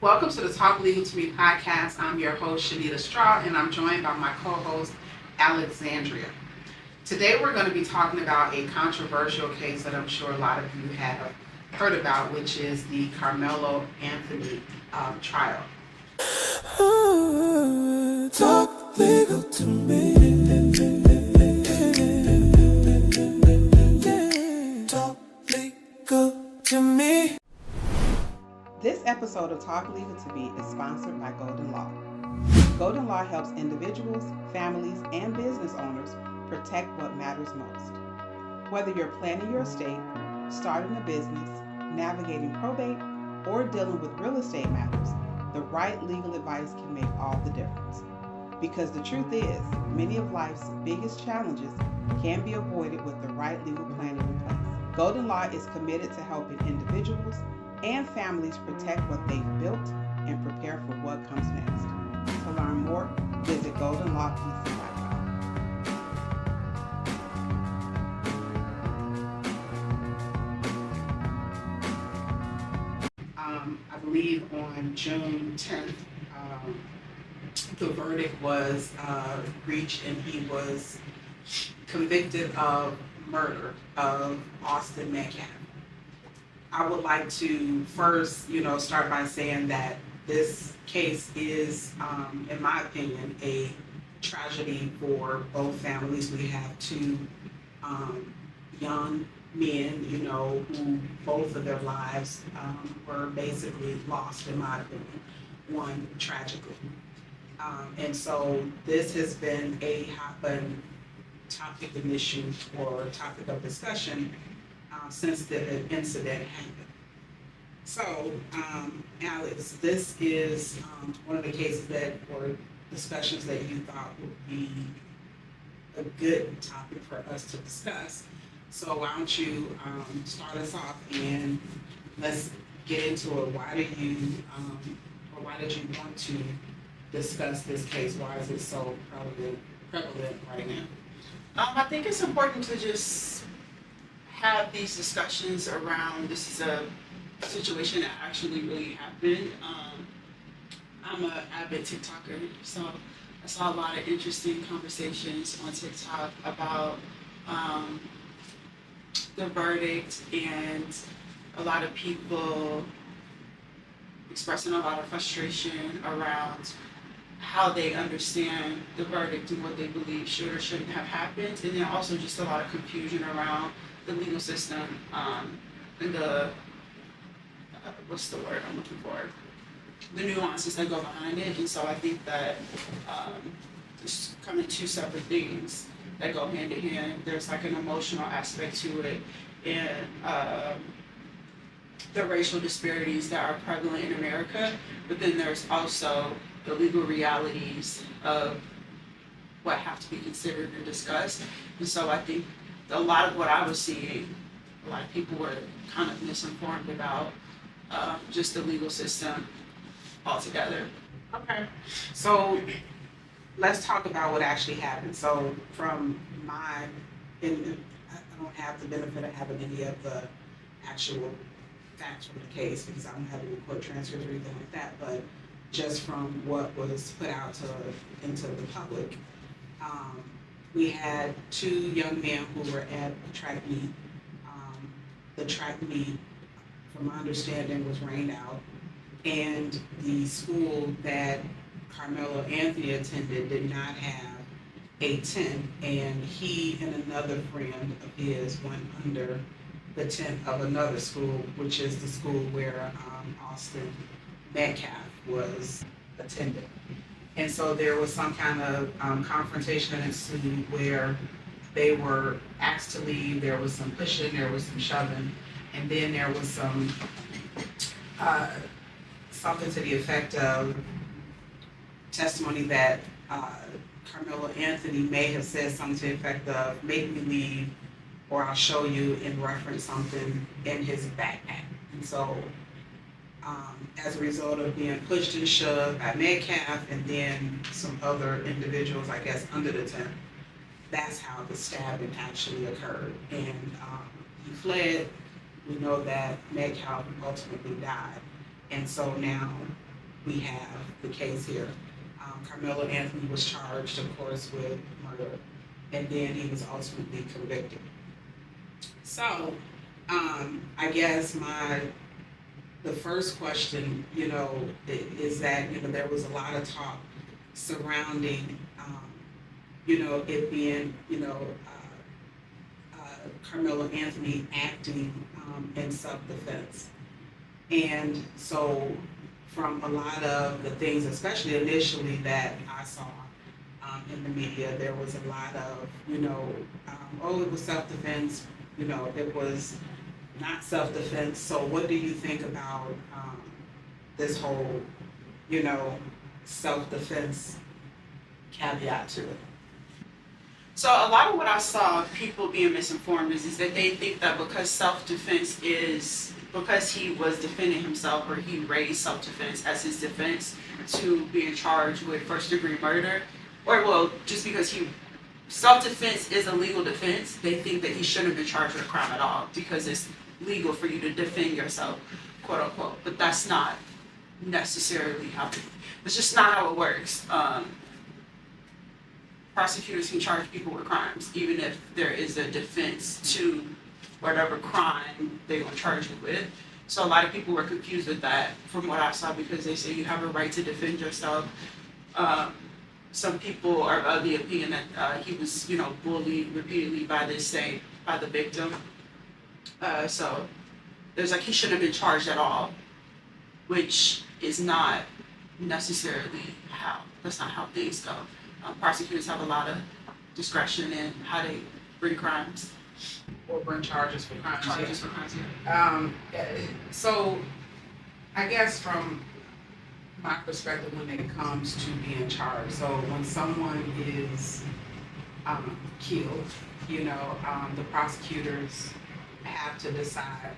Welcome to the Talk Legal to Me podcast. I'm your host, Shanita Q, and I'm joined by my co-host, Alexandrea. Today we're going to be talking about a controversial case that I'm sure a lot of you have heard about, which is the Karmelo Anthony trial. Talk legal to me. Talk legal to me. This episode of Talk Legal to Me is sponsored by Golden Law. Golden Law helps individuals, families, and business owners protect what matters most. Whether you're planning your estate, starting a business, navigating probate, or dealing with real estate matters, the right legal advice can make all the difference. Because the truth is, many of life's biggest challenges can be avoided with the right legal planning in place. Golden Law is committed to helping individuals and families protect what they've built and prepare for what comes next. To learn more, visit goldenlawpc.com. I believe on June 10th, the verdict was reached and he was convicted of murder of Austin Metcalf. I would like to first, start by saying that this case is, in my opinion, a tragedy for both families. We have two young men, who both of their lives were basically lost, in my opinion, one tragically. And so this has been a hot button topic of issue or topic of discussion since the incident happened. So, Alex, this is one of the cases or discussions that you thought would be a good topic for us to discuss. So why don't you start us off and let's get into it. Why did you want to discuss this case? Why is it so prevalent right now? I think it's important to just have these discussions around this is a situation that actually really happened. I'm an avid TikToker, so I saw a lot of interesting conversations on TikTok about the verdict and a lot of people expressing a lot of frustration around how they understand the verdict and what they believe should or shouldn't have happened, and then also just a lot of confusion around the legal system and the what's the word I'm looking for? The nuances that go behind it. And so I think that there's kind of two separate things that go hand in hand. There's like an emotional aspect to it, and the racial disparities that are prevalent in America, but then there's also the legal realities of what have to be considered and discussed. And so I think a lot of what I was seeing, a lot of people were kind of misinformed about just the legal system altogether. Okay. So let's talk about what actually happened. So I don't have the benefit of having any of the actual facts from the case because I don't have any court transcripts or anything like that, but just from what was put out into the public, we had two young men who were at a track meet. The track meet, from my understanding, was rained out, and the school that Karmelo Anthony attended did not have a tent, and he and another friend of his went under the tent of another school, which is the school where Austin Metcalf was attending. And so there was some kind of confrontation that ensued where they were asked to leave. There was some pushing, there was some shoving, and then there was some something to the effect of testimony that Karmelo Anthony may have said something to the effect of, make me leave or I'll show you, in reference something in his backpack. And so as a result of being pushed and shoved by Metcalf and then some other individuals, I guess, under the tent, that's how the stabbing actually occurred. And he fled. We know that Metcalf ultimately died. And so now we have the case here. Karmelo Anthony was charged, of course, with murder, and then he was ultimately convicted. So, I guess the first question, is that, there was a lot of talk surrounding, it being, Karmelo Anthony acting in self-defense. And so from a lot of the things, especially initially that I saw in the media, there was a lot of, it was self-defense, it was not self-defense. So what do you think about this whole, self-defense caveat to it? So a lot of what I saw people being misinformed is that they think that because self-defense because he was defending himself, or he raised self-defense as his defense to being charged with first-degree murder, just because self-defense is a legal defense, they think that he shouldn't have been charged with a crime at all because it's legal for you to defend yourself, quote unquote. But that's not necessarily it's just not how it works. Prosecutors can charge people with crimes, even if there is a defense to whatever crime they will charge you with. So a lot of people were confused with that from what I saw, because they say you have a right to defend yourself. Some people are of the opinion that he was, bullied repeatedly by the victim. So there's he shouldn't have been charged at all, which is not necessarily that's not how things go. Prosecutors have a lot of discretion in how they bring crimes. Or bring charges for crimes. Charges for crimes, So, I guess from my perspective, when it comes to being charged, so when someone is killed, the prosecutors have to decide,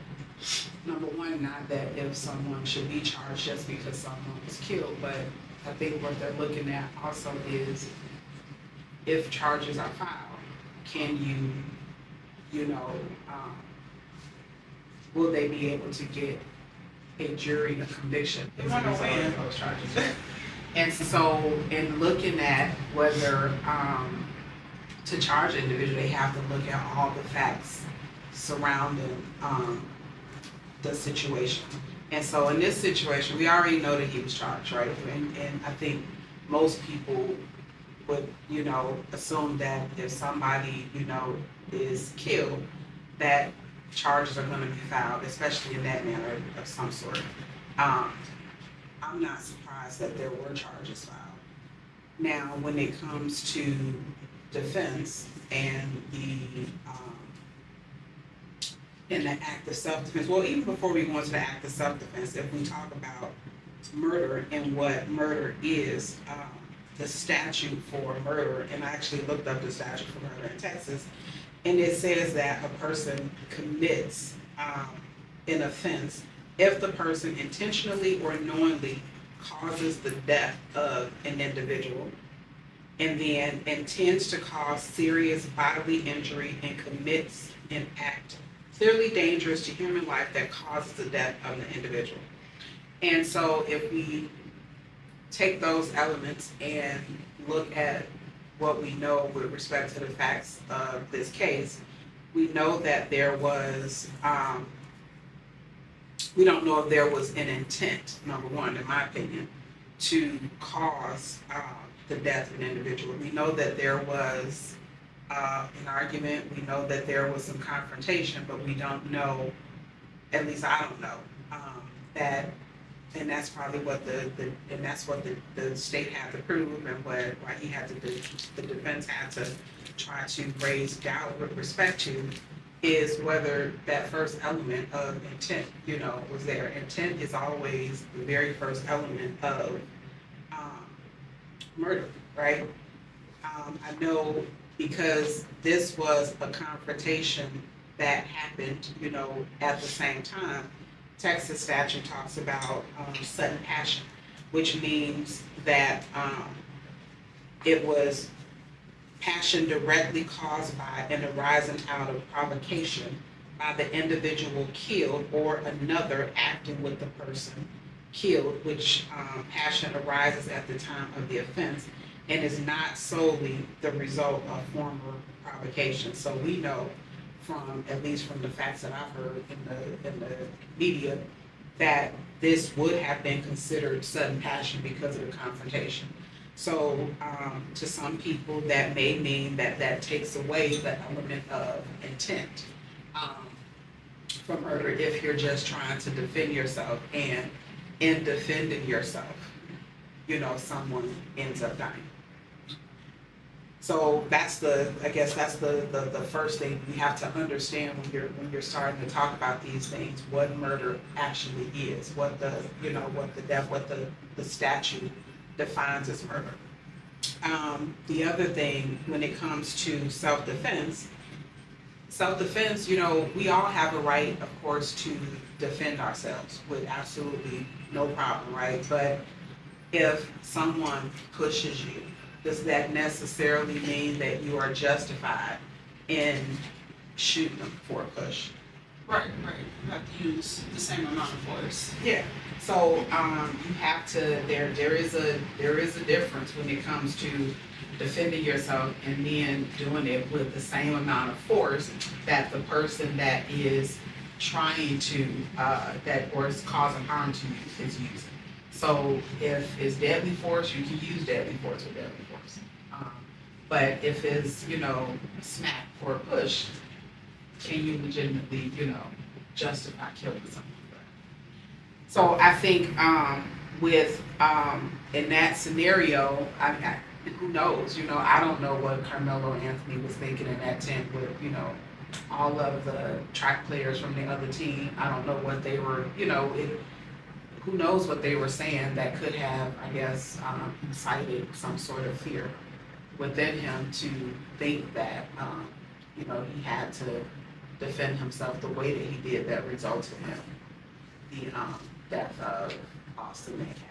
number one, not that if someone should be charged just because someone was killed, but I think what they're looking at also is, if charges are filed, can you, will they be able to get a jury, a conviction as a result of those charges? And so, in looking at whether to charge an individual, they have to look at all the facts surrounding the situation. And so in this situation, we already know that he was charged, right? And I think most people would, assume that if somebody, is killed, that charges are going to be filed, especially in that manner of some sort. I'm not surprised that there were charges filed. Now, when it comes to defense and the act of self-defense, well, even before we go into the act of self-defense, if we talk about murder and what murder is, the statute for murder, and I actually looked up the statute for murder in Texas, and it says that a person commits an offense if the person intentionally or knowingly causes the death of an individual, and then intends to cause serious bodily injury and commits an act clearly dangerous to human life that causes the death of the individual. And so if we take those elements and look at what we know with respect to the facts of this case, we know that there was, we don't know if there was an intent, number one, in my opinion, to cause the death of an individual. We know that there was an argument, we know that there was some confrontation, but we don't know, at least I don't know, that, and that's probably what the state had to prove, and why he had to, the defense had to try to raise doubt with respect to, is whether that first element of intent, was there. Intent is always the very first element of murder, right? I know because this was a confrontation that happened, at the same time. Texas statute talks about sudden passion, which means that it was passion directly caused by and arising out of provocation by the individual killed or another acting with the person killed, which passion arises at the time of the offense and is not solely the result of former provocation. So we know from, at least from the facts that I've heard in the media, that this would have been considered sudden passion because of the confrontation. So to some people, that may mean that that takes away the element of intent for murder if you're just trying to defend yourself, and in defending yourself, someone ends up dying. So I guess that's the first thing you have to understand when you're starting to talk about these things, what murder actually is, what the statute defines as murder. The other thing, when it comes to self-defense, we all have a right, of course, to defend ourselves with absolutely no problem, right? But if someone pushes you, does that necessarily mean that you are justified in shooting them for a push? Right. You have to use the same amount of force. Yeah. So you have to. There is a difference when it comes to defending yourself and then doing it with the same amount of force that the person that is trying to or is causing harm to you is using. So if it's deadly force, you can use deadly force with deadly force. But if it's a smack or a push, can you legitimately justify killing someone? So I think with in that scenario, who knows? I don't know what Karmelo Anthony was thinking in that tent with all of the track players from the other team. I don't know what they were. Who knows what they were saying that could have, I guess, incited some sort of fear within him to think that he had to defend himself the way that he did, that resulted in the death of Austin Metcalf.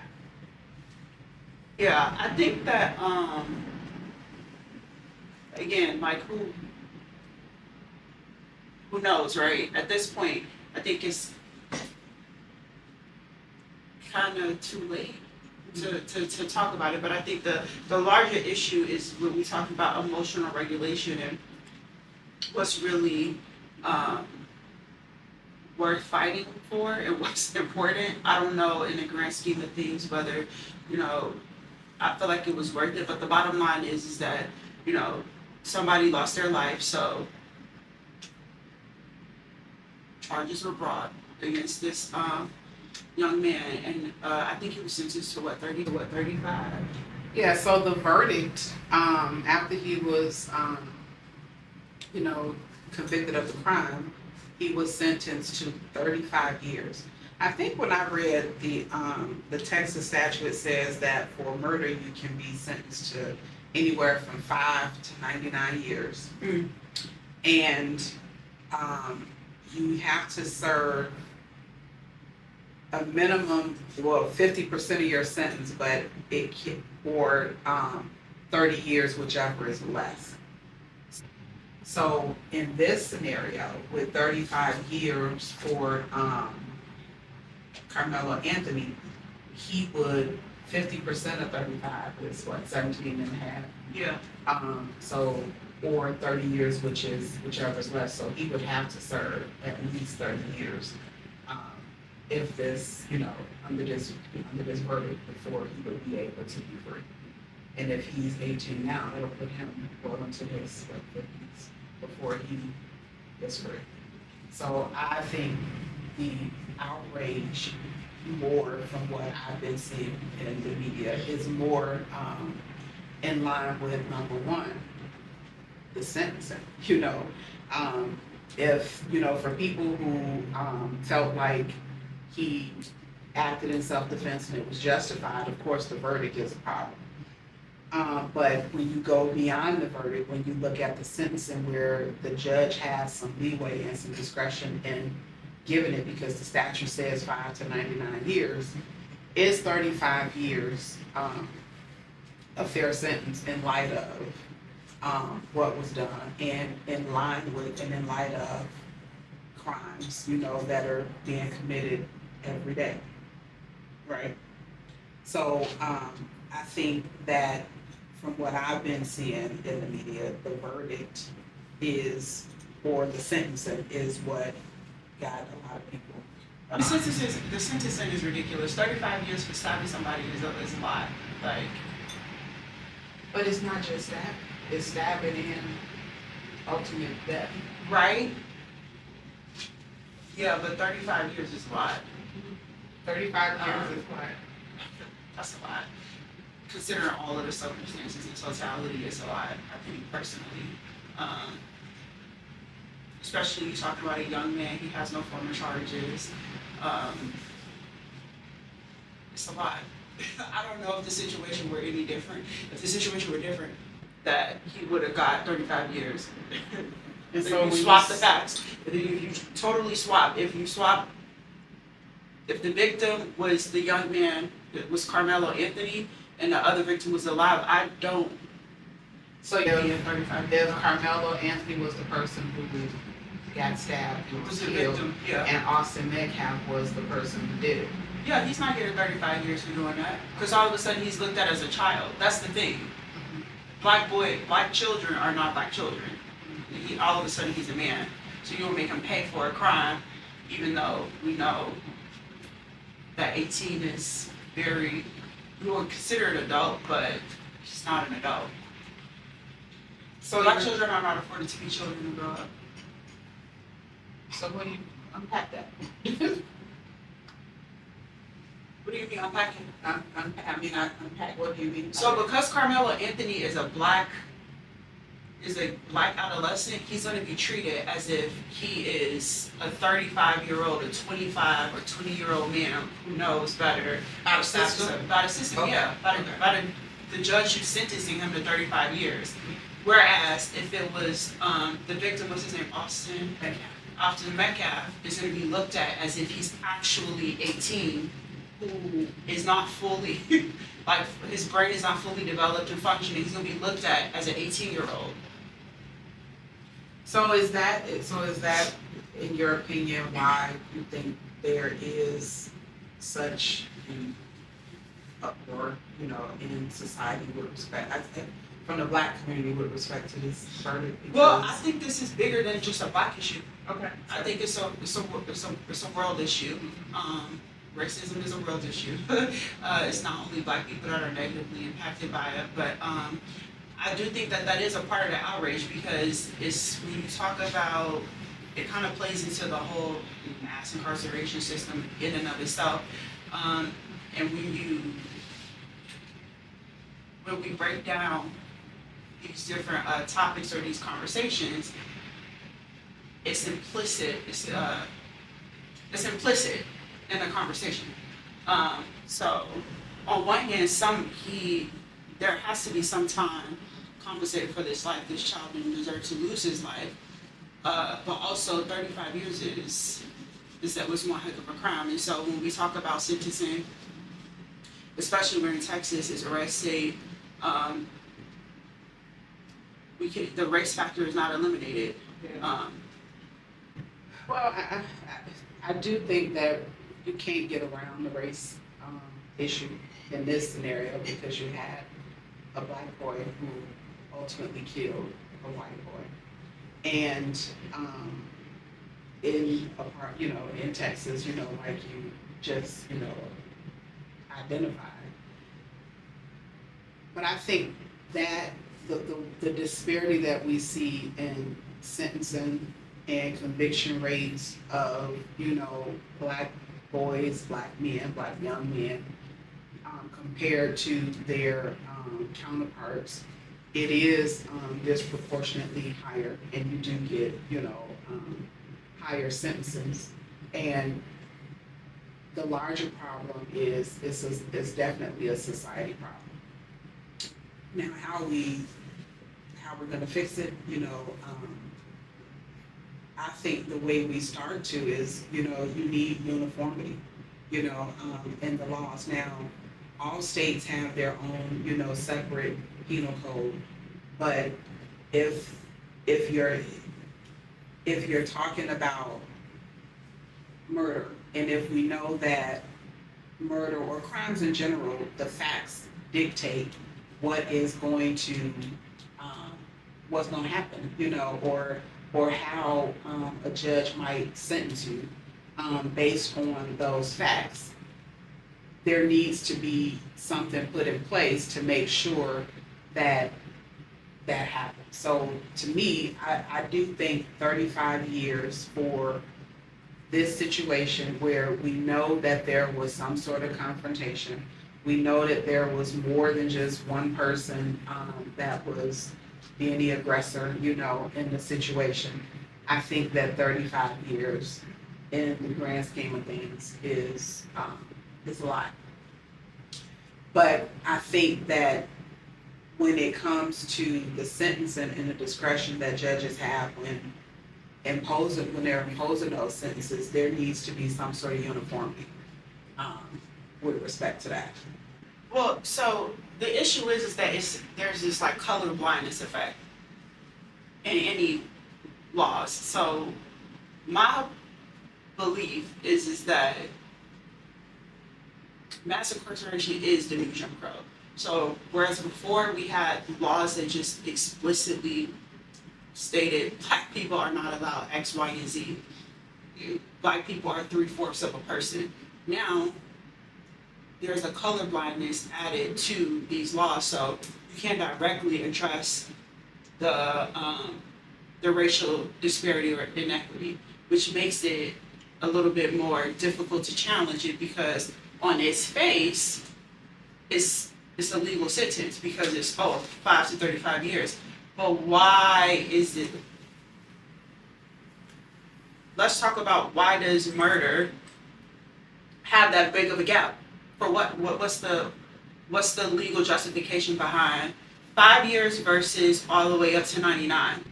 Yeah, I think that again, like who knows, right? At this point, I think it's kind of too late to talk about it. But I think the larger issue is when we talk about emotional regulation and what's really worth fighting for and what's important. I don't know in the grand scheme of things whether, I feel like it was worth it, but the bottom line is that, somebody lost their life, so charges were brought against this young man, and I think he was sentenced to 30 to 35? Yeah, so the verdict, after he was, convicted of the crime, he was sentenced to 35 years. I think when I read the Texas statute, it says that for murder you can be sentenced to anywhere from 5 to 99 years. Mm. And you have to serve a minimum, 50% of your sentence, but or 30 years, whichever is less. So in this scenario, with 35 years for Karmelo Anthony, he would, 50% of 35 is 17 and a half. Yeah. So, or 30 years, whichever is less. So he would have to serve at least 30 years if this, under this verdict, before he would be able to be free. And if he's 18 now, it'll put him well into his 50s before he gets free. So I think the outrage, more from what I've been seeing in the media, is more in line with number one, the sentencing. If for people who felt like he acted in self-defense and it was justified, of course the verdict is a problem. But when you go beyond the verdict, when you look at the sentencing where the judge has some leeway and some discretion in giving it, because the statute says 5 to 99 years, is 35 years a fair sentence in light of what was done and in line with and in light of crimes, that are being committed every day? Right. So, I think that from what I've been seeing in the media, the verdict is, or the sentencing is what got a lot of people. The sentencing is ridiculous. 35 years for stabbing somebody is a lot. Like, But it's not just that, it's stabbing and ultimate death. right? Yeah, but 35 years is a lot. 35 years is what? That's a lot. Considering all of the circumstances in totality, it's a lot, I think, personally. Especially you talking about a young man, he has no former charges. It's a lot. I don't know if the situation were any different. If the situation were different, that he would have got 35 years. And So so you when swap the facts. If you totally swap, if the victim was the young man, it was Karmelo Anthony, and the other victim was alive, I don't So think if 35 if Karmelo Anthony was the person who got stabbed and was was the killed, victim, yeah. and Austin Metcalf was the person who did it. Yeah, he's not getting 35 years for doing that. Because all of a sudden he's looked at as a child. That's the thing. Black children are not black children. All of a sudden he's a man. So you don't make him pay for a crime, even though we know that 18 is very, you would consider an adult, but he's not an adult. So Black you're- children are not afforded to be children and grow up. So what do you unpack that? What do you mean unpacking? Unpack, what do you mean? So because Karmelo Anthony is a black adolescent, he's going to be treated as if he is a 35-year-old, a 25 or 20-year-old man who knows better. Out of system? By the system, Okay. yeah. By the judge who's sentencing him to 35 years. Whereas if it was, the victim, what's his name, Austin Metcalf, is going to be looked at as if he's actually 18, who is not fully, like his brain is not fully developed and functioning. He's going to be looked at as an 18-year-old. So is that, in your opinion, why you think there is such an uproar, in society with respect, I think, from the black community with respect to this verdict? Well, I think this is bigger than just a black issue. Okay. I think it's a world issue. Racism is a world issue. It's not only black people that are negatively impacted by it, but I do think that is a part of the outrage, because it's, when you talk about, it kind of plays into the whole mass incarceration system in and of itself. And when we break down these different topics or these conversations, it's implicit. It's implicit in the conversation. So on one hand, there has to be some time compensated for this life. This child didn't deserve to lose his life. But also 35 years that was one heck of a crime. And so when we talk about sentencing, especially we're in Texas, it's a red state, the race factor is not eliminated. Well, I do think that you can't get around the race issue in this scenario, because you had a black boy who ultimately killed a white boy. And in Texas, like you just, identified. But I think that the disparity that we see in sentencing and conviction rates of, black boys, black men, black young men, compared to their counterparts, it is disproportionately higher, and you do get, higher sentences. And the larger problem is definitely a society problem. Now, how we're gonna fix it, I think the way we start to is, you need uniformity, in the laws. Now, all states have their own, separate penal code, but if you're talking about murder, and if we know that murder or crimes in general, the facts dictate what is going to, what's going to happen, or how a judge might sentence you based on those facts. There needs to be something put in place to make sure that that happens. So to me, I do think 35 years for this situation where we know that there was some sort of confrontation. We know that there was more than just one person that was being the aggressor, in the situation. I think that 35 years in the grand scheme of things is a lot. But I think that when it comes to the sentencing and the discretion that judges have when they're imposing those sentences, there needs to be some sort of uniformity with respect to that. Well, so the issue is that there's this like color blindness effect in any laws. So my belief is that mass incarceration is the new Jim Crow. So whereas before we had laws that just explicitly stated black people are not allowed X, Y, and Z. Black people are 3/4 of a person. Now there's a color blindness added to these laws, so you can't directly address the racial disparity or inequity, which makes it a little bit more difficult to challenge it because on its face, it's a legal sentence because it's 5 to 35 years. But why is it? Let's talk about why does murder have that big of a gap? For what? What's the legal justification behind 5 years versus all the way up to 99?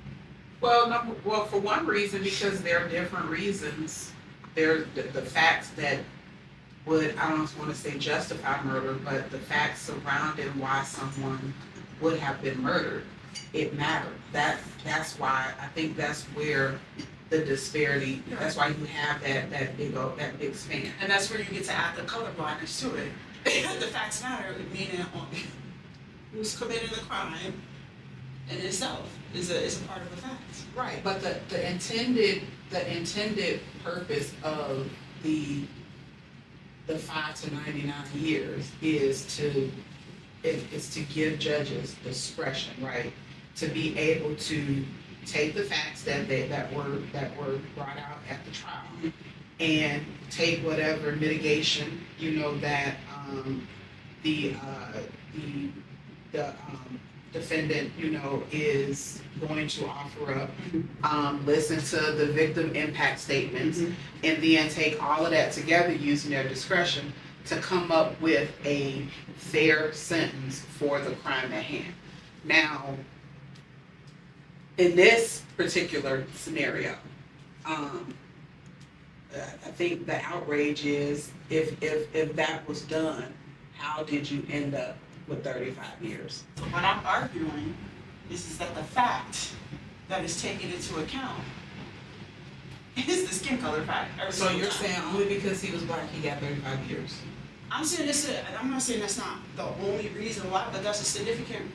Well, for one reason, because there are different reasons. There the facts that would, I don't want to say justify murder, but the facts surrounding why someone would have been murdered, it mattered. That's why I think that's where the disparity. That's why you have that big span. And that's where you get to add the color blindness to it. The facts matter, meaning who's committing the crime in itself is a part of the facts. Right, but the intended purpose of the 5 to 99 years is to give judges discretion, right? To be able to take the facts that were brought out at the trial and take whatever mitigation, that the defendant, is going to offer up, listen to the victim impact statements, and then take all of that together using their discretion to come up with a fair sentence for the crime at hand. Now, in this particular scenario, I think the outrage is if that was done, how did you end up with 35 years? So what I'm arguing is that the fact that is taken into account is the skin color fact. So you're saying only because he was black he got 35 years? I'm not saying that's not the only reason why, but it's a significant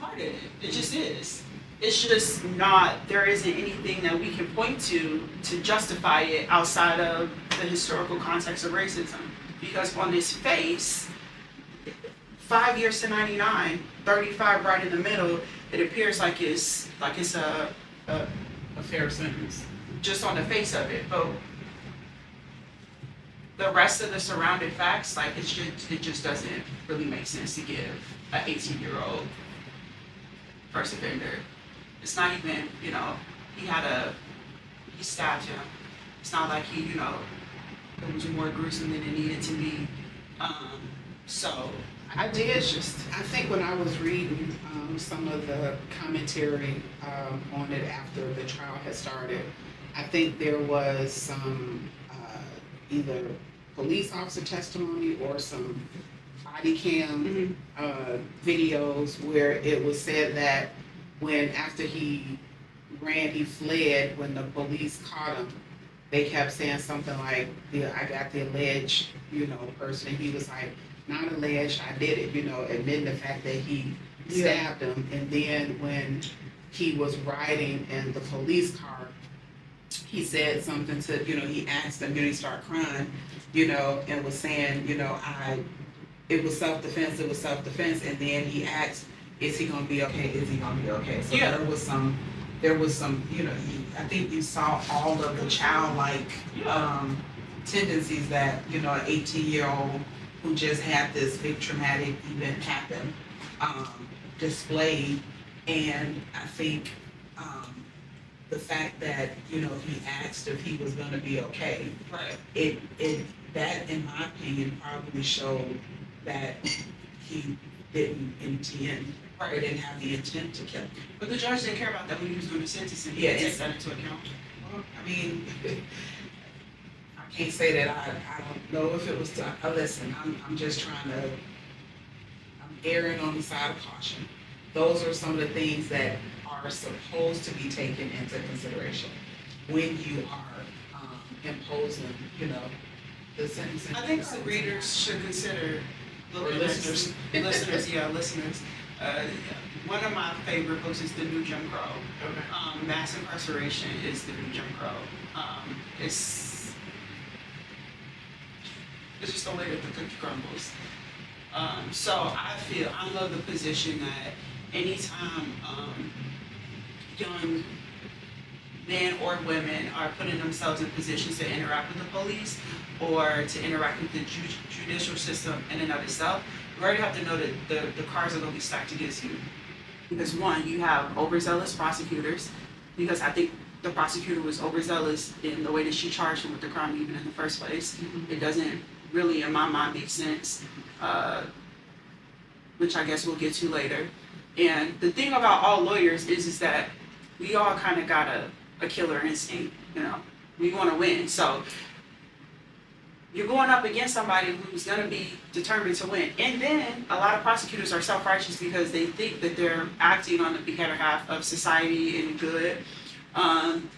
part of it. It just is. It's just not, there isn't anything that we can point to justify it outside of the historical context of racism. Because on its face, 5 years to 99, 35 right in the middle, it appears like it's a fair sentence. Just on the face of it. But the rest of the surrounding facts, it just doesn't really make sense to give an 18-year-old first offender. It's not even, he stabbed him. It's not like it was more gruesome than it needed to be. I think when I was reading some of the commentary on it after the trial had started, I think there was some either police officer testimony or some body cam videos where it was said that after he ran, he fled, when the police caught him, they kept saying something like, I got the alleged, person, and he was like, not alleged, I did it, admitting the fact that he stabbed him. And then when he was riding in the police car, he said something to, he asked him, he started crying, and was saying, it was self-defense, and then he asked, is he gonna be okay, So there was some, I think you saw all of the childlike, tendencies that, an 18-year-old who just had this big traumatic event happen, displayed. And I think, the fact that, he asked if he was gonna be okay. Right. That, in my opinion, probably showed that he didn't intend, or didn't have the intent to kill him. But the judge didn't care about that when he was doing the sentencing. He Yeah, didn't take that into account. Well, I mean, I can't say that I don't know if it was, listen, I'm just trying to, I'm erring on the side of caution. Those are some of the things that are supposed to be taken into consideration when you are imposing, the sentencing. I think the readers should consider, Or listeners. listeners. One of my favorite books is The New Jim Crow. Okay. Mass incarceration is the new Jim Crow. It's just the way that the cookie crumbles. So I love the position that anytime young men or women are putting themselves in positions to interact with the police or to interact with the judicial system in and of itself, you already have to know that the cards are going to be stacked against you. Because one, you have overzealous prosecutors, because I think the prosecutor was overzealous in the way that she charged him with the crime even in the first place. Mm-hmm. It doesn't really, in my mind, make sense, which I guess we'll get to later. And the thing about all lawyers is that we all kind of got a killer instinct, we want to win. So you're going up against somebody who's going to be determined to win. And then a lot of prosecutors are self-righteous because they think that they're acting on the behalf of society and good, and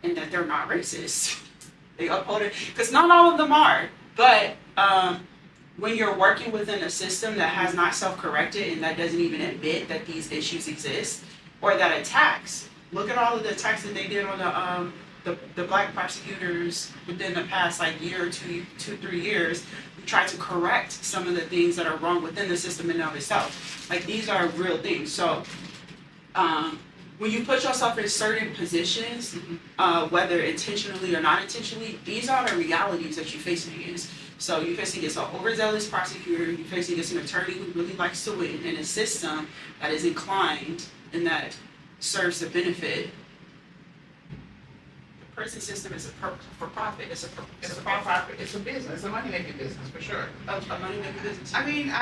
that they're not racist. They uphold it, because not all of them are. But when you're working within a system that has not self-corrected and that doesn't even admit that these issues exist, or that attacks, look at all of the attacks that they did on the black prosecutors within the past year or 2-3 years, who tried to correct some of the things that are wrong within the system in and of itself. These are real things. So when you put yourself in certain positions, whether intentionally or not intentionally, these are the realities that you're facing against. So you're facing against an overzealous prosecutor, you're facing against an attorney who really likes to win, in a system that is inclined and that serves to benefit. The prison system is for profit. It's a profit. It's a business. It's a money-making business, for sure. A money-making business. I mean,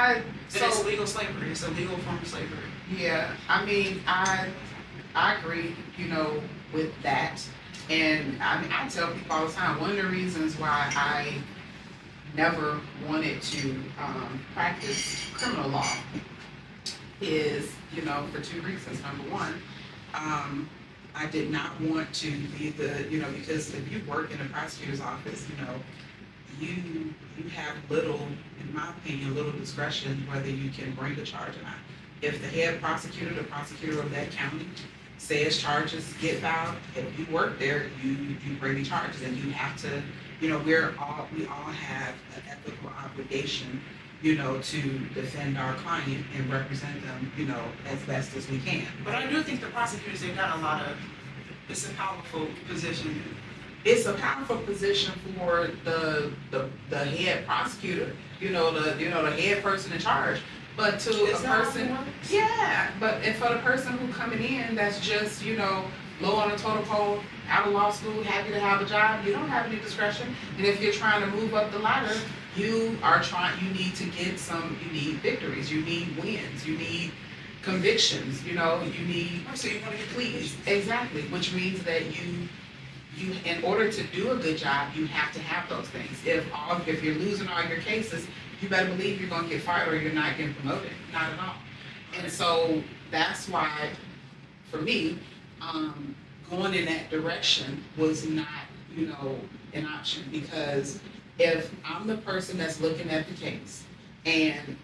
it's legal slavery. It's a legal form of slavery. Yeah, I mean, I agree, with that. And I tell people all the time, one of the reasons why I never wanted to practice criminal law is, for two reasons. Number one, I did not want to be because if you work in a prosecutor's office, you have little, in my opinion, little discretion whether you can bring a charge or not. If the head prosecutor, the prosecutor of that county, says charges get filed, if you work there, you bring the charges, and you have to, we all have an ethical obligation, to defend our client and represent them, as best as we can. But I do think the prosecutors, they've got it's a powerful position. It's a powerful position for the head prosecutor, the head person in charge. But to a person, but if for the person who coming in that's just, low on the totem pole, out of law school, happy to have a job, you don't have any discretion. And if you're trying to move up the ladder, you need to get you need victories, you need wins, you need convictions, you need. So you want to get pleas. Exactly, which means that you, in order to do a good job, you have to have those things. If you're losing all your cases, you better believe you're going to get fired or you're not getting promoted. Not at all. And so that's why, for me, going in that direction was not, you know, an option, because if I'm the person that's looking at the case and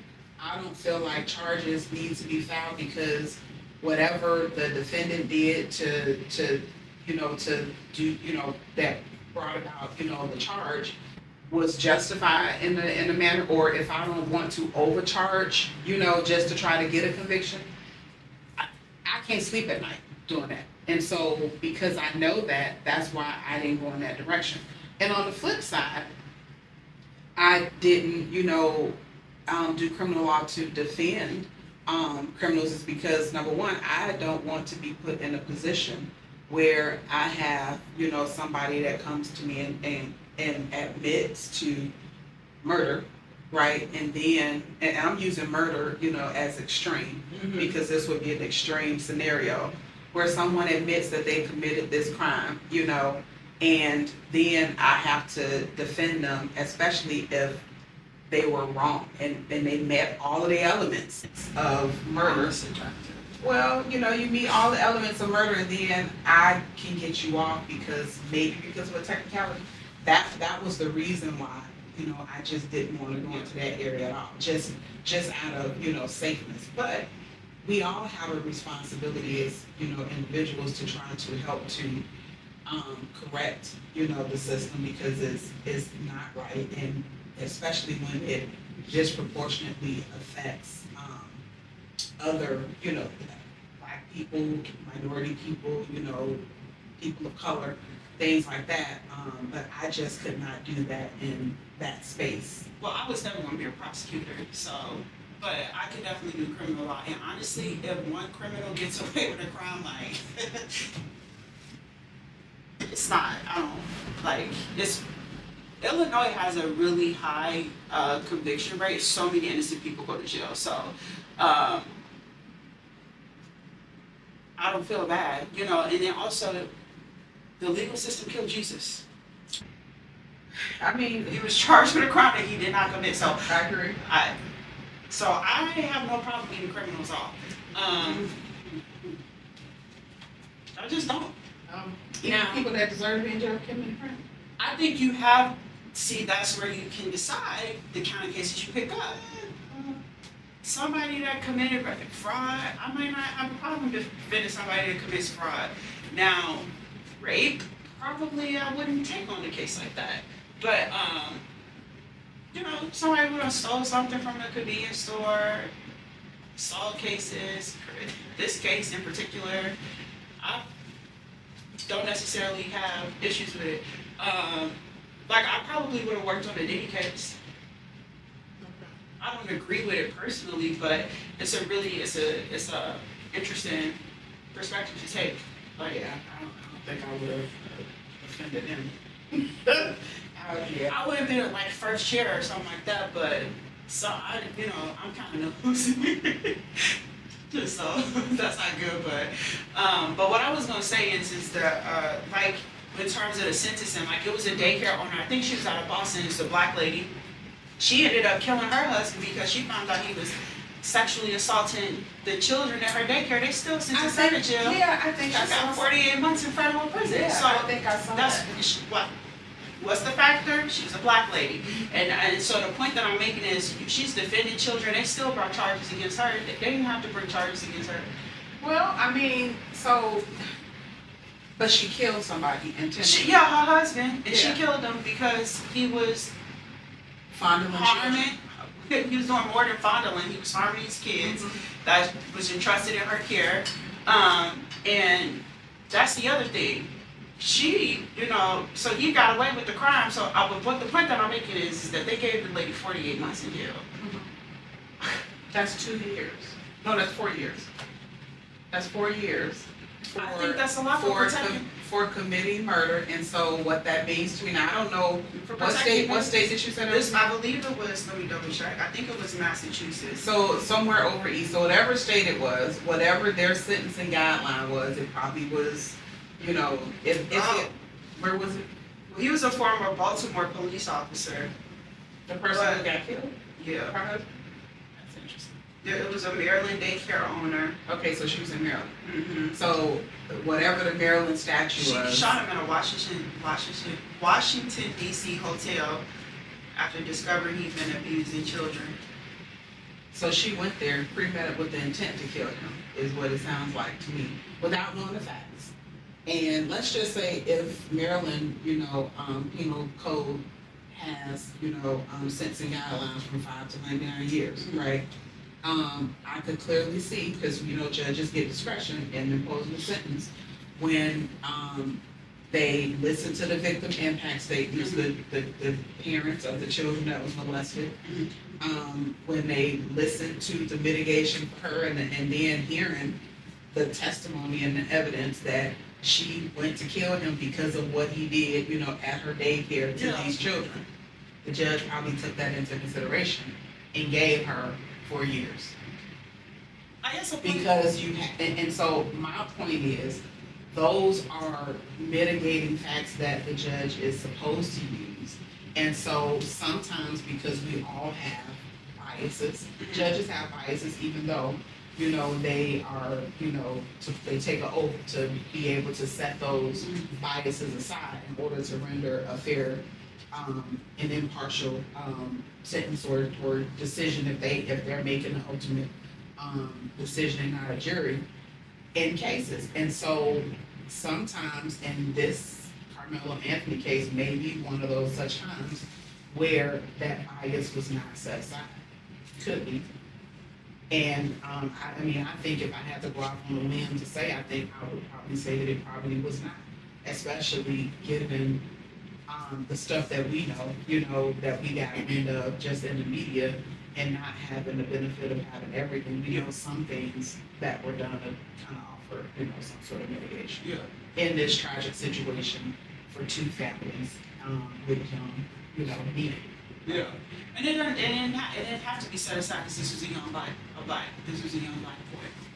I don't feel like charges need to be filed because whatever the defendant did to do, that brought about, the charge was justified in the manner, or if I don't want to overcharge, just to try to get a conviction, I can't sleep at night doing that. And so, because I know that, that's why I didn't go in that direction. And on the flip side, I didn't, do criminal law to defend criminals, is because, number one, I don't want to be put in a position where I have, somebody that comes to me and admits to murder, right? And I'm using murder, as extreme, because this would be an extreme scenario where someone admits that they committed this crime, and then I have to defend them, especially if they were wrong and they met all of the elements of murder. Well, you meet all the elements of murder, and then I can get you off because of a technicality. That was the reason why, I just didn't want to go into that area at all, just out of, safeness. But we all have a responsibility as, individuals to try to help to correct, the system, because it's not right, and especially when it disproportionately affects other, Black people, minority people, people of color, things like that. But I just could not do that in that space. Well, I was never gonna be a prosecutor, so, but I could definitely do criminal law. And honestly, if one criminal gets away with a crime, like, it's not, Illinois has a really high conviction rate. So many innocent people go to jail. So, I don't feel bad, and then also, the legal system killed Jesus. I mean, He was charged with a crime that he did not commit, so. I agree. I have no problem getting criminals off. I just don't. Even people that deserve to be in jail committing crime. I think that's where you can decide the kind of cases you pick up. Somebody that committed fraud, I might not have a problem defending somebody that commits fraud. Now, rape, probably I wouldn't take on a case like that. But, somebody who stole something from a convenience store, assault cases, this case in particular, I don't necessarily have issues with it. I probably would have worked on the Diddy case. I don't agree with it personally, but it's a interesting perspective to take. Yeah, I don't think I would have offended him. I would have been like first chair or something like that, but I'm kind of hallucinating. So that's not good, but what I was gonna say is that in terms of the sentencing, it was a daycare owner. I think she was out of Boston. It's a Black lady. She ended up killing her husband because she found out he was sexually assaulting the children at her daycare. They still sentenced her to jail. Yeah, I think She got 48 months in federal prison. Yeah, so I think I saw that. What's the factor? She's a Black lady. And so the point that I'm making is she's defending children. They still brought charges against her. They didn't have to bring charges against her. Well, but she killed somebody intentionally. Her husband. And she killed him because he was harming. He was doing more than fondling. He was harming these kids that was entrusted in her care. And that's the other thing. She, so he got away with the crime. So what the point that I'm making is that they gave the lady 48 months in jail. That's 2 years. No, that's 4 years. That's 4 years. I think that's a lot for committing murder, and so what that means to me. Now I don't know what state did you say that? I believe it was. Let me double check. I think it was Massachusetts. So somewhere over east. So whatever state it was, whatever their sentencing guideline was, it probably was. Where was it? He was a former Baltimore police officer. The person who got killed. Yeah. That's interesting. It was a Maryland daycare owner. Okay, so she was in Maryland. Mm-hmm. So whatever the Maryland statute She was. shot him in a Washington D.C. hotel after discovering he'd been abusing children. So she went there premeditated with the intent to kill him, is what it sounds like to me, without knowing the facts. And let's just say if Maryland, penal code has, sentencing guidelines from 5 to 99 years, right? I could clearly see, because, judges get discretion in imposing a sentence when, they listen to the victim impact statements, the parents of the children that was molested. When they listen to the mitigation for her and then hearing the testimony and the evidence that she went to kill him because of what he did, at her daycare to these children. The judge probably took that into consideration and gave her 4 years. I guess a Because and so my point is, those are mitigating facts that the judge is supposed to use. And so sometimes, because we all have biases, judges have biases, even though, they are, they take an oath to be able to set those biases aside in order to render a fair and impartial sentence or decision if they're making an ultimate decision and not a jury in cases. And so sometimes in this Karmelo Anthony case may be one of those such times where that bias was not set aside. Could be. And I think if I had to go out on a limb to say, I think I would probably say that it probably was not, especially given the stuff that we know, that we got wind of just in the media and not having the benefit of having everything. We know some things that were done to kind of offer, some sort of mitigation. Yeah. In this tragic situation for two families with needed. Yeah. And it didn't have to be set aside because this was a young black boy.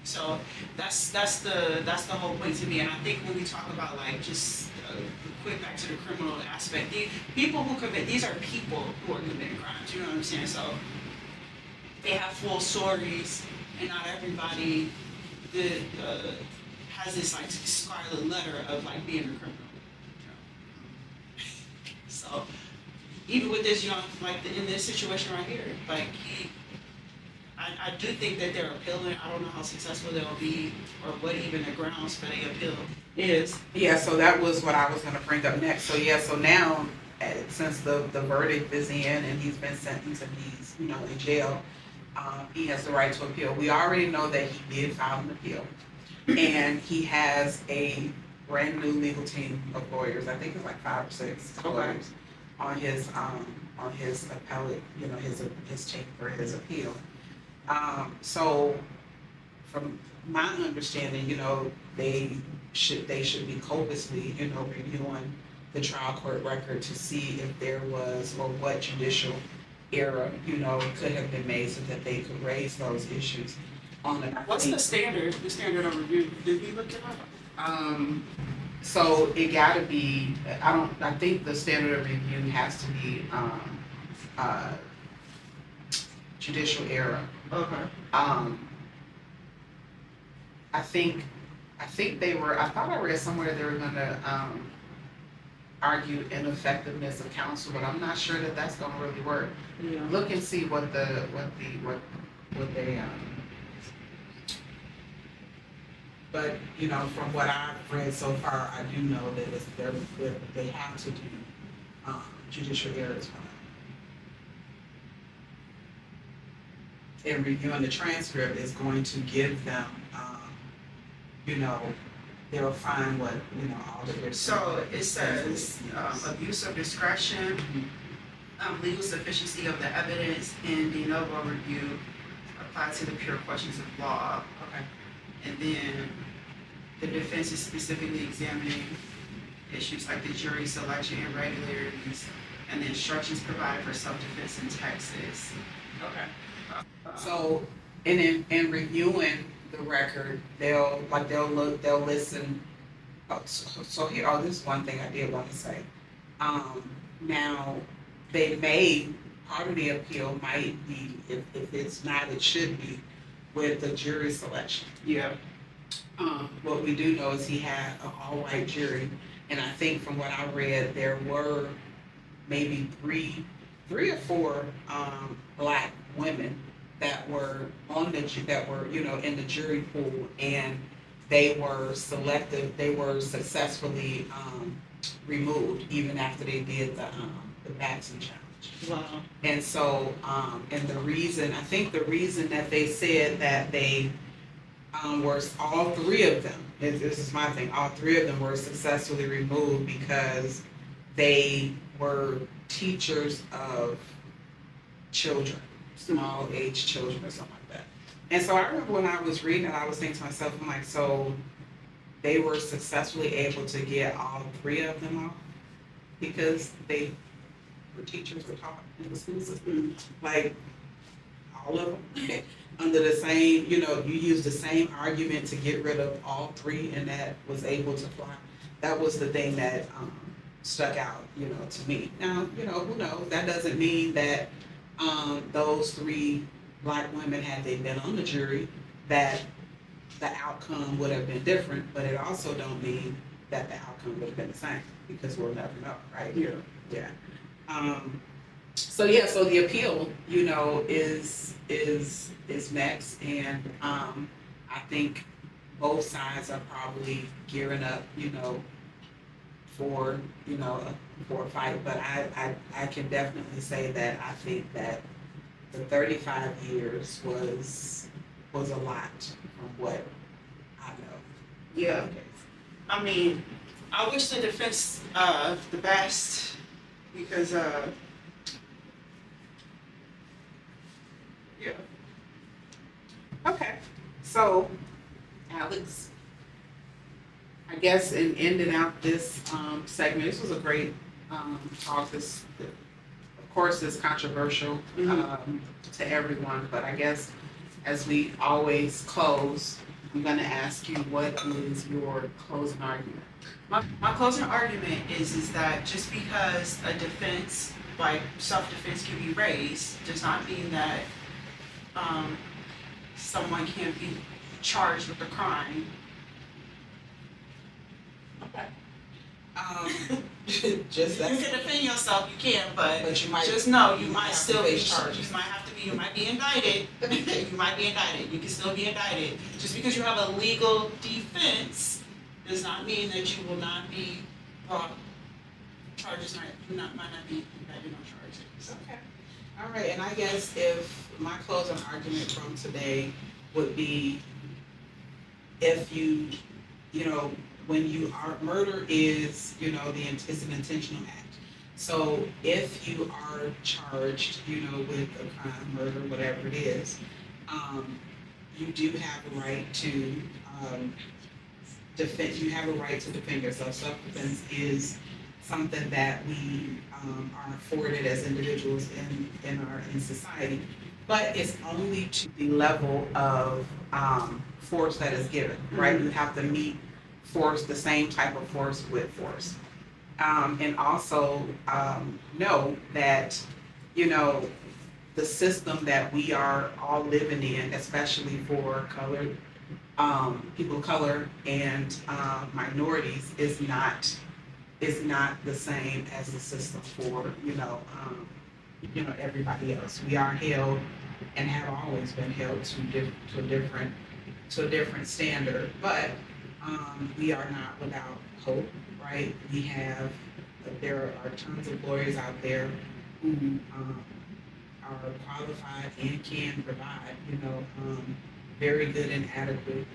So that's the whole point to me. And I think when we talk about just quick back to the criminal aspect, these are people who are committing crimes. You know what I'm saying? So they have full stories, and not everybody has this scarlet letter of being a criminal. So even with this young, in this situation right here, I do think that they're appealing. I don't know how successful they'll be or what even the grounds for the appeal is. Yeah, so that was what I was gonna bring up next. So now, since the verdict is in and he's been sentenced and he's, in jail, he has the right to appeal. We already know that he did file an appeal. And he has a brand new legal team of lawyers. I think it's 5 or 6 lawyers on his appellate, his team for his appeal. So from my understanding, they should be copiously, reviewing the trial court record to see if there was or what judicial error, could have been made so that they could raise those issues on it. What's the standard of review? Did we look it up? So it gotta be, I think the standard of review has to be, judicial error. Okay. I think I thought I read somewhere they were gonna, argue ineffectiveness of counsel, but I'm not sure that that's gonna really work. Yeah. Look and see what they, but, from what I've read so far, I do know that they have to do, judicial errors for them. And reviewing the transcript is going to give them, they'll find what, all the different. So it says abuse of discretion, legal sufficiency of the evidence, and de novo review apply to the pure questions of law. Okay. And then the defense is specifically examining issues like the jury selection irregularities and the instructions provided for self-defense in Texas. Okay. So, in reviewing the record, they'll listen. So here, this is one thing I did want to say. Now, part of the appeal might be, if it's not, it should be, with the jury selection. Yeah. What we do know is he had an all-white jury, and I think from what I read, there were maybe three or four black women that were on the that were in the jury pool, and they were selected. They were successfully removed even after they did the Batson challenge. Wow. And so, and the reason the reason that they said that they were all three of them. This is my thing. All three of them were successfully removed because they were teachers of children, small age children or something like that. And so I remember when I was reading it, I was thinking to myself, I'm like, so they were successfully able to get all three of them off because they were teachers were taught in the school system, like all of them. Under the same, you use the same argument to get rid of all three, and that was able to fly. That was the thing that stuck out, to me. Now, who knows? That doesn't mean that those three black women, had they been on the jury, that the outcome would have been different. But it also don't mean that the outcome would have been the same, because we'll never know, right? Yeah. So the appeal, is next, and I think both sides are probably gearing up, for a fight. But I can definitely say that I think that the 35 years was a lot from what I know. Yeah. I mean, I wish the defense the best, because yeah. Okay, so Alex, I guess in ending out this segment, this was a great talk. This, of course, is controversial to everyone, but I guess as we always close, I'm going to ask you, what is your closing argument? My closing argument is that just because a defense, like self-defense, can be raised, does not mean that someone can't be charged with a crime. Okay. You can defend yourself, you can, but you might just know you have might to still face be charges. you might be indicted. You might be indicted. You can still be indicted. Just because you have a legal defense does not mean that you will not be brought charges. Might not be indicted on charges. Okay. All right, and I guess if my closing argument from today would be, if when you are, murder is, it's an intentional act. So if you are charged, with a crime, murder, whatever it is, you do have a right to defend. You have a right to defend yourself. Self-defense is something that we are afforded as individuals in society, but it's only to the level of force that is given, right? You have to meet force, the same type of force with force, and also know that the system that we are all living in, especially for colored people of color and minorities, is not the same as the system for everybody else. We are held and have always been held to a different standard, but we are not without hope, right? There are tons of lawyers out there who are qualified and can provide very good and adequate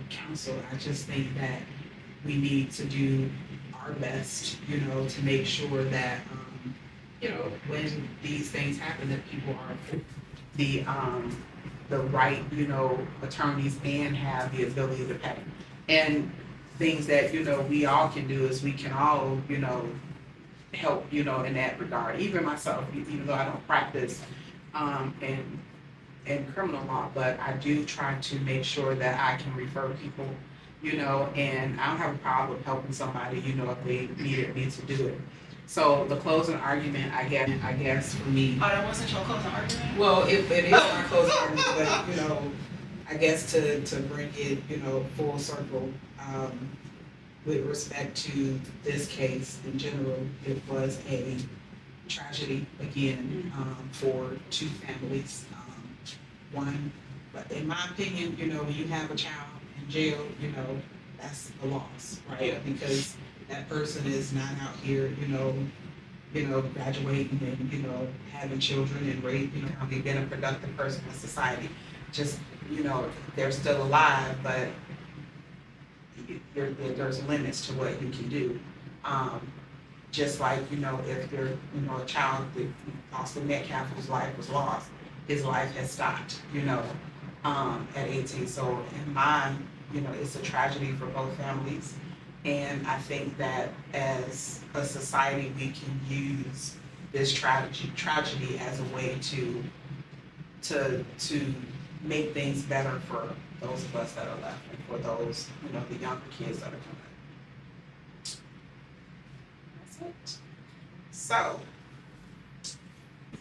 counsel. I just think that we need to do our best to make sure that when these things happen, that people are the right attorneys and have the ability to pay. And things that we all can do is we can all help in that regard. Even myself, even though I don't practice in criminal law, but I do try to make sure that I can refer people, and I don't have a problem helping somebody, if they needed me to do it. So the closing argument, I guess for me. Oh, that wasn't your closing argument? Well, if it is my closing argument, but I guess to bring it, full circle, with respect to this case in general, it was a tragedy again, for two families. One, but in my opinion, when you have a child in jail, that's a loss, right? Yeah. Because that person is not out here, graduating and, having children and being a productive person in society. Just, they're still alive, but there's limits to what you can do. Just like, if you're, a child that Austin Metcalf, whose life was lost, his life has stopped, at 18. So in mine, it's a tragedy for both families. And I think that as a society, we can use this tragedy as a way to make things better for those of us that are left and for those, the younger kids that are coming. That's it. So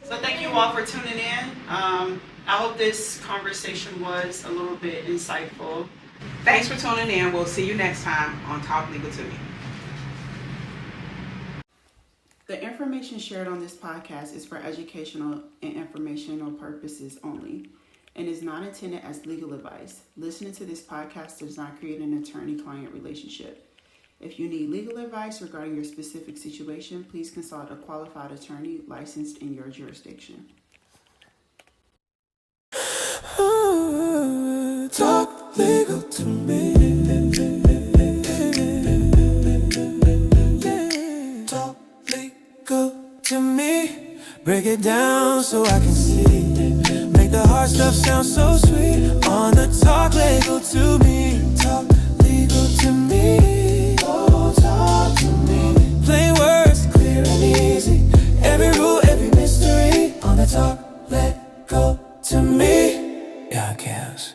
thank you all for tuning in. I hope this conversation was a little bit insightful. thanks for tuning in. We'll see you next time on Talk Legal to Me. The information shared on this podcast is for educational and informational purposes only and is not intended as legal advice. Listening to this podcast does not create an attorney-client relationship. If you need legal advice regarding your specific situation, please consult a qualified attorney licensed in your jurisdiction. Talk legal to me. Talk legal to me. Break it down so I can see. Make the hard stuff sound so sweet. On the Talk Legal to Me. Talk legal to me. Oh, talk to me. Plain words, clear and easy. Every rule, every mystery. On the Talk Legal to Me. Yeah, I guess.